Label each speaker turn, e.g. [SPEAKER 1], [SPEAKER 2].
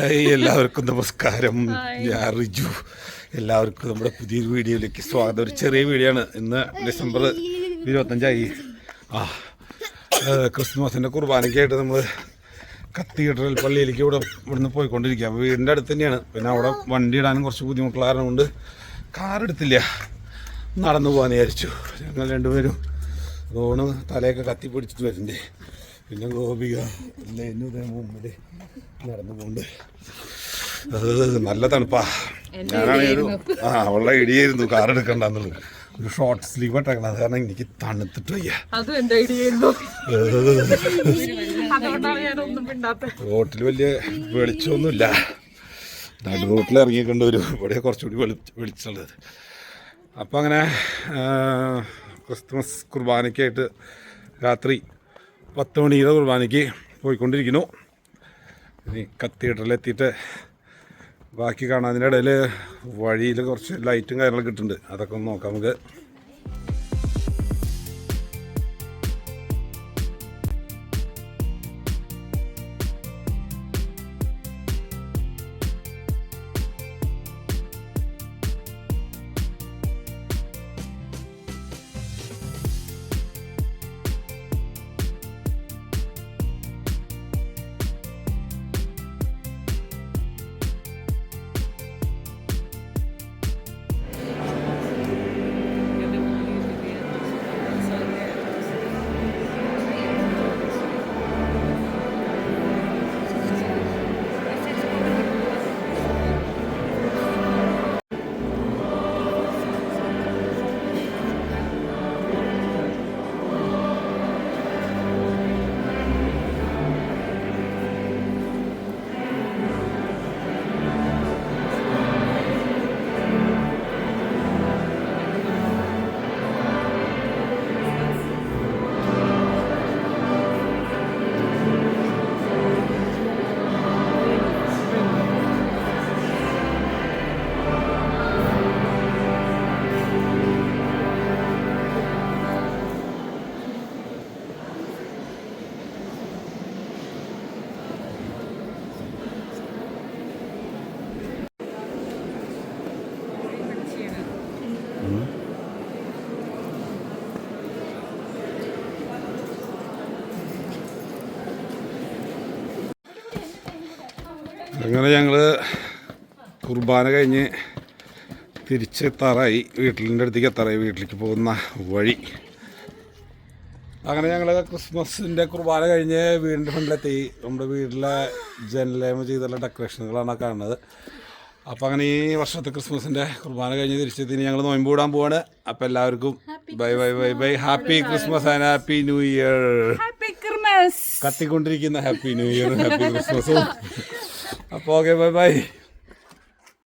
[SPEAKER 1] എല്ലാവർക്കും നമസ്കാരം. ഞാൻ റിജു. എല്ലാവർക്കും നമ്മുടെ പുതിയൊരു വീഡിയോയിലേക്ക് സ്വാഗതം. ഒരു ചെറിയ വീഡിയോ ആണ്. ഇന്ന് ഡിസംബർ 25 ക്രിസ്മസിൻ്റെ കുർബാനയ്ക്കായിട്ട് നമ്മൾ കത്തീഡ്രൽ പള്ളിയിലേക്ക് ഇവിടുന്ന് പോയിക്കൊണ്ടിരിക്കുക. അപ്പോൾ വീടിൻ്റെ അടുത്ത് തന്നെയാണ്. പിന്നെ അവിടെ വണ്ടി ഇടാനും കുറച്ച് ബുദ്ധിമുട്ടുള്ള കാരണം കൊണ്ട് കാർ എടുത്തില്ല, നടന്നു പോകാൻ വിചാരിച്ചു. ഞങ്ങൾ രണ്ടുപേരും റോണ് തലയൊക്കെ കത്തി പിടിച്ചിട്ട് വരുന്നുണ്ട്. പിന്നെ ഗോപിക മുമ്പിൽ നടന്നു പോകുന്നുണ്ട്. നല്ല തണുപ്പാ. ഞാനാണെങ്കിൽ അവളുടെ ഇടിയായിരുന്നു കാർ എടുക്കണ്ടെന്നുള്ളത്. ഒരു ഷോർട്ട് സ്ലീവ് ഇട്ടേക്കണം. അത് കാരണം എനിക്ക് തണുത്തിട്ട് വയ്യ. റോട്ടിൽ വലിയ വെളിച്ചമൊന്നുമില്ല. നടു റോട്ടിൽ ഇറങ്ങിക്കൊണ്ട് വരും. ഇവിടെ കുറച്ചുകൂടി വെളിച്ചുള്ളത്. അപ്പം അങ്ങനെ ക്രിസ്മസ് കുർബാനയ്ക്കായിട്ട് രാത്രി 10 മണിയുടെ കുർബാനയ്ക്ക് പോയിക്കൊണ്ടിരിക്കുന്നു. ഇനി കത്തീഡ്രലെത്തിയിട്ട് ബാക്കി കാണാതിൻ്റെ ഇടയിൽ വഴിയിൽ കുറച്ച് ലൈറ്റും കാര്യങ്ങളൊക്കെ ഇട്ടിട്ടുണ്ട്. അതൊക്കെ ഒന്ന് നോക്കാം നമുക്ക്. അങ്ങനെ ഞങ്ങൾ കുർബാന കഴിഞ്ഞ് തിരിച്ചെത്താറായി. വീട്ടിൻ്റെ അടുത്തേക്ക് എത്താറായി. വീട്ടിലേക്ക് പോകുന്ന വഴി. അങ്ങനെ ഞങ്ങൾ ക്രിസ്മസിൻ്റെ കുർബാന കഴിഞ്ഞ് വീടിൻ്റെ ഫ്രണ്ടിലെത്തി. നമ്മുടെ വീട്ടിലെ ജനലേമ ചെയ്തുള്ള ഡെക്കറേഷനുകളാണ് കാണുന്നത്. അപ്പോൾ അങ്ങനെ ഈ വർഷത്തെ ക്രിസ്മസിൻ്റെ കുർബാന കഴിഞ്ഞ് തിരിച്ചെത്തി ഞങ്ങൾ നോയമ്പ് കൂടാൻ പോവാണ്. അപ്പോൾ എല്ലാവർക്കും bye bye bye bye. Happy Christmas and happy new year. കത്തിക്കൊണ്ടിരിക്കുന്ന ഹാപ്പി ന്യൂ ഇയർ, ഹാപ്പി ക്രിസ്മസും. അപ്പോൾ ഓക്കെ, ബൈ ബൈ.